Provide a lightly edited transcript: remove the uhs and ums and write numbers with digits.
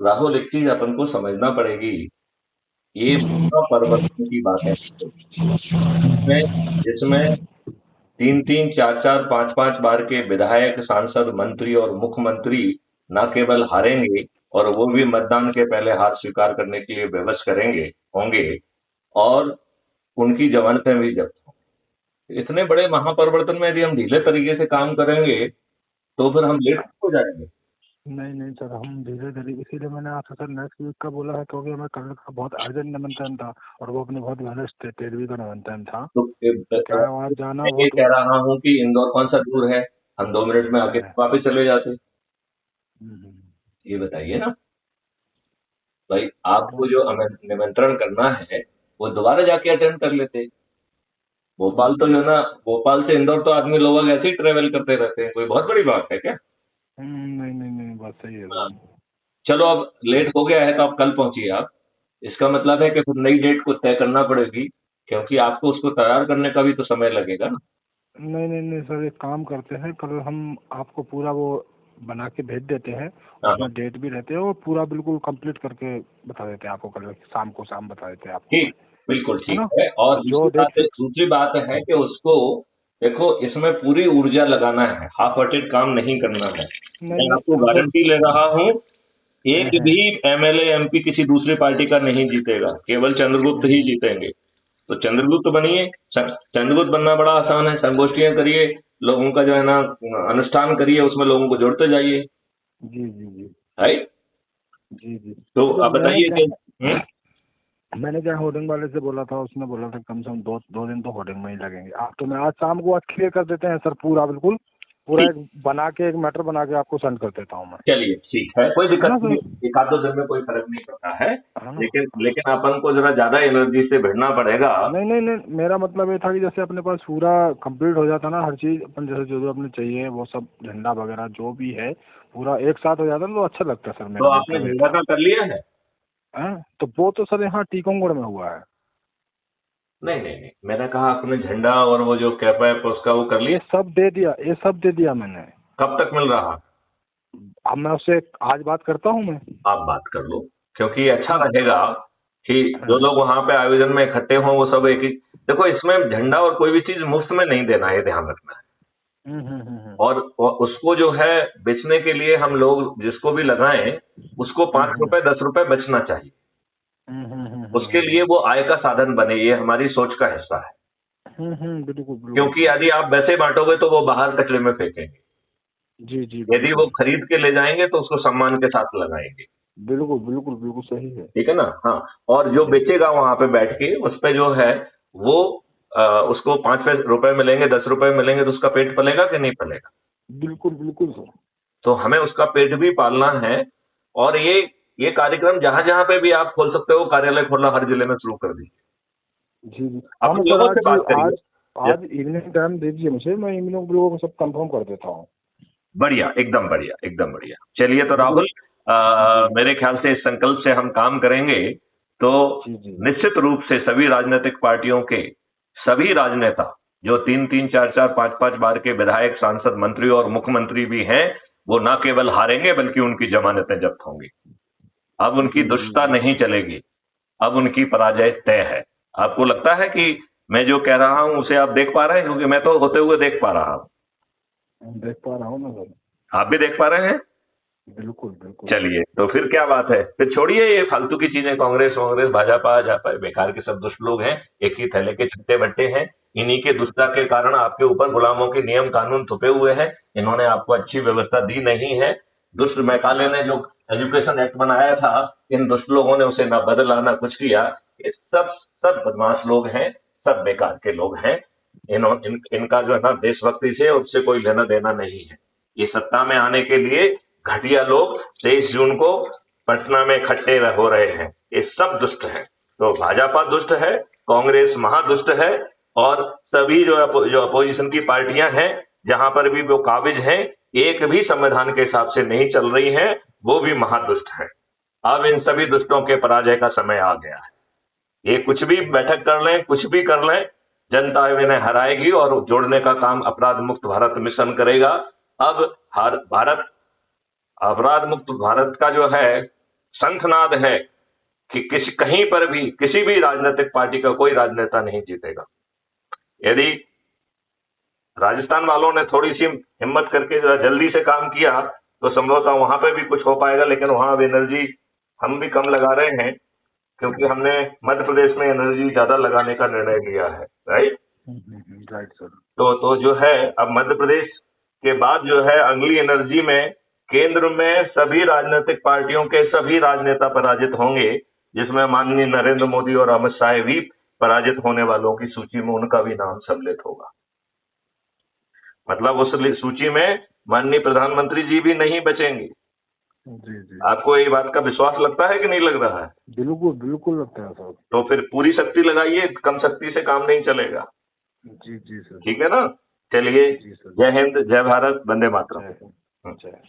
राहुल, एक चीज अपन को समझना पड़ेगी, ये परिवर्तन की बात है जिसमें जिसमें 3-3, 4-4, 5-5 बार के विधायक, सांसद, मंत्री और मुख्यमंत्री न केवल हारेंगे और वो भी मतदान के पहले हार स्वीकार करने के लिए विवश करेंगे होंगे, और उनकी जमानतें भी जब्त होंगी। इतने बड़े महापरिवर्तन में यदि हम ढीले तरीके से काम करेंगे तो फिर हम लेट हो जाएंगे। नहीं नहीं सर, हम धीरे धीरे, इसीलिए मैंने आपसे सर नेक्स्ट वीक का बोला है, क्योंकि हमें कल का बहुत अर्जेंट निमंत्रण था और वो अपने बहुत घनिष्ठ 13वीं का निमंत्रण था। तो क्या है, वहाँ जाना मैं ये बहुत। कह रहा हूँ कि इंदौर कौन सा दूर है, हम 2 मिनट में आके वापस चले जाते। ये बताइए ना भाई, आपको जो हमें निमंत्रण करना है वो दोबारा जाके अटेंड कर लेते। भोपाल तो जो है ना, भोपाल से इंदौर तो आदमी लोग ऐसे ही ट्रेवल करते रहते हैं, कोई बहुत बड़ी बात है क्या? नहीं नहीं नहीं, बात सही है हाँ, सर। चलो अब लेट हो गया है तो आप कल पहुंचिए आप। इसका मतलब है कि फिर नई डेट को तय करना पड़ेगी, क्योंकि आपको उसको तैयार करने का भी तो समय लगेगा ना। नहीं नहीं नहीं सर, एक काम करते हैं, कल हम आपको पूरा वो बना के भेज देते हैं, हाँ हाँ, उसमें डेट भी रहते हैं और पूरा बिल्कुल कंप्लीट करके बता देते हैं आपको, कल शाम को शाम बता देते हैं आपको, ठीक, बिल्कुल है ठीक ना। है। और जो डेट फिक्स। दूसरी बात है कि उसको देखो, इसमें पूरी ऊर्जा लगाना है, हाफ हार्टेड काम नहीं करना है। नहीं मैं नहीं आपको हम तो गारंटी ले रहा हूँ, एक भी एमएलए एमपी किसी दूसरी पार्टी का नहीं जीतेगा, केवल चंद्रगुप्त ही जीतेंगे। तो चंद्रगुप्त बनिए। चंद्रगुप्त बनना बड़ा आसान है, संगोष्ठियां करिए, लोगों का जो है ना अनुष्ठान करिए, उसमें लोगों को जोड़ते जाइए। जी जी जी है। जी जी। तो तो आप मैंने बताइए क्या कि मैंने क्या होर्डिंग वाले से बोला था, उसने बोला था कम से कम दो दिन तो होर्डिंग में ही लगेंगे। आप तो मैं आज शाम को आज क्लियर कर देते हैं सर, पूरा बिल्कुल पूरा ठीक, एक बना के, एक मैटर बना के आपको सेंड कर देता हूँ मैं, चलिए ठीक है, कोई है दिक्कत ना नहीं। सर, एक आध दो दिन में कोई फर्क नहीं पड़ता है। है ना। लेकिन लेकिन अपन को जरा ज्यादा एनर्जी से भिड़ना पड़ेगा। नहीं नहीं नहीं, मेरा मतलब ये था कि जैसे अपने पास पूरा कंप्लीट हो जाता ना हर चीज, अपन जैसे जो जो अपने चाहिए वो सब, झंडा वगैरह जो भी है पूरा एक साथ हो जाता ना तो अच्छा लगता है सर, तो मेरा आपने मतलब ये झंडा था। का कर लिया है? हैं? तो वो तो सर यहाँ टीकमगढ़ में हुआ है। नहीं नहीं नहीं, मैंने कहा आपने झंडा और वो जो कैप है उसका वो कर ये लिया। सब दे दिया, ये सब दे दिया मैंने। कब तक मिल रहा? अब मैं उससे आज बात करता हूँ मैं, आप बात कर लो, क्योंकि अच्छा है ना। रहेगा कि जो हाँ। लोग वहां पे आयोजन में इकट्ठे हों वो सब एक ही। देखो, इसमें झंडा और कोई भी चीज मुफ्त में नहीं देना है, ध्यान रखना है। हम्म। और उसको जो है बेचने के लिए हम लोग जिसको भी लगाएं, उसको 5 रुपए 10 रुपए बचना चाहिए। उसके लिए वो आय का साधन बने, ये हमारी सोच का हिस्सा है। बिल्कुल बिल्कुल क्योंकि सर। यदि आप वैसे बांटोगे तो वो बाहर कचरे में फेंकेंगे। जी जी यदि वो बिल्कुल खरीद के ले जाएंगे तो उसको सम्मान के साथ लगाएंगे। बिल्कुल बिल्कुल बिल्कुल सही है। ठीक है ना? हाँ। और जो बेचेगा वहां पे बैठ के उस पे जो है वो उसको 5 रुपए मिलेंगे, 10 रुपए मिलेंगे, तो उसका पेट पलेगा कि नहीं पलेगा? बिल्कुल बिल्कुल सर। तो हमें उसका पेट भी पालना है। और ये कार्यक्रम जहां जहां पे भी आप खोल सकते हो, कार्यालय खोलना हर जिले में शुरू कर दीजिए। जी जी। हम अपने सर लोगों से आज बात करिए। आज आज इवनिंग टाइम दीजिए मुझे, मैं इवनिंग लोगों को सब कंफर्म कर देता हूँ। बढ़िया, एकदम बढ़िया, एकदम बढ़िया। चलिए तो बिल्कुल। राहुल, जी मेरे ख्याल से इस संकल्प से हम काम करेंगे तो जी जी निश्चित रूप से सभी राजनीतिक पार्टियों के सभी राजनेता, जो 3-3, 4-4, 5-5 बार के विधायक, सांसद, मंत्री और मुख्यमंत्री भी हैं, वो न केवल हारेंगे बल्कि उनकी जमानतें जब्त होंगी। अब उनकी जी जी दुष्टता जी। नहीं चलेगी, अब उनकी पराजय तय है। आपको लगता है कि मैं जो कह रहा हूं उसे आप देख पा रहे हैं? क्योंकि मैं तो होते हुए देख पा रहा हूं। देख पा रहा हूँ ना सर। आप भी देख पा रहे हैं? बिल्कुल बिल्कुल। चलिए, तो फिर क्या बात है, फिर छोड़िए ये फालतू की चीजें, कांग्रेस वांग्रेस भाजपा जापा, बेकार के सब दुष्ट लोग हैं, एक ही थैले के छत्ते बट्टे हैं। इन्हीं के दुष्टता के कारण आपके ऊपर गुलामों के नियम कानून थुपे हुए हैं। इन्होंने आपको अच्छी व्यवस्था दी नहीं है। दुष्ट मैकाले ने जो एजुकेशन एक्ट बनाया था, इन दुष्ट लोगों ने उसे ना बदला ना कुछ किया। ये सब सब बदमाश लोग हैं, सब बेकार के लोग हैं। इनका जो है ना देशभक्ति से उससे कोई लेना देना नहीं है। ये सत्ता में आने के लिए घटिया लोग 23 जून को पटना में इकट्ठे हो रहे हैं, ये सब दुष्ट हैं। तो भाजपा दुष्ट है, कांग्रेस महादुष्ट है, और सभी जो अपोजिशन की पार्टियां हैं, जहां पर भी वो काबिज हैं, एक भी संविधान के हिसाब से नहीं चल रही हैं, वो भी महादुष्ट हैं। अब इन सभी दुष्टों के पराजय का समय आ गया है। ये कुछ भी बैठक कर लें, कुछ भी कर लें, जनता इन्हें हराएगी और जोड़ने का काम अपराध मुक्त भारत मिशन करेगा। अब हर भारत अपराध मुक्त भारत का जो है शंखनाद है कि कहीं पर भी किसी भी राजनीतिक पार्टी का कोई राजनेता नहीं जीतेगा। यदि राजस्थान वालों ने थोड़ी सी हिम्मत करके जरा जल्दी से काम किया तो संभवतः वहां पे भी कुछ हो पाएगा, लेकिन वहां अब एनर्जी हम भी कम लगा रहे हैं क्योंकि हमने मध्य प्रदेश में एनर्जी ज्यादा लगाने का निर्णय लिया है। Right right sir. तो जो है अब मध्य प्रदेश के बाद जो है अगली एनर्जी में केंद्र में सभी राजनीतिक पार्टियों के सभी राजनेता पराजित होंगे, जिसमें माननीय नरेंद्र मोदी और अमित शाह भी पराजित होने वालों की सूची में उनका भी नाम सम्मिलित होगा। मतलब उस सूची में माननीय प्रधानमंत्री जी भी नहीं बचेंगे। जी जी। आपको ये बात का विश्वास लगता है कि नहीं लग रहा है? बिल्कुल बिल्कुल लगता है सर। तो फिर पूरी शक्ति लगाइए, कम शक्ति से काम नहीं चलेगा। जी जी सर। ठीक है ना? चलिए, जी सर। जय हिंद, जय भारत, वंदे मातरम। जय हिंद। जय।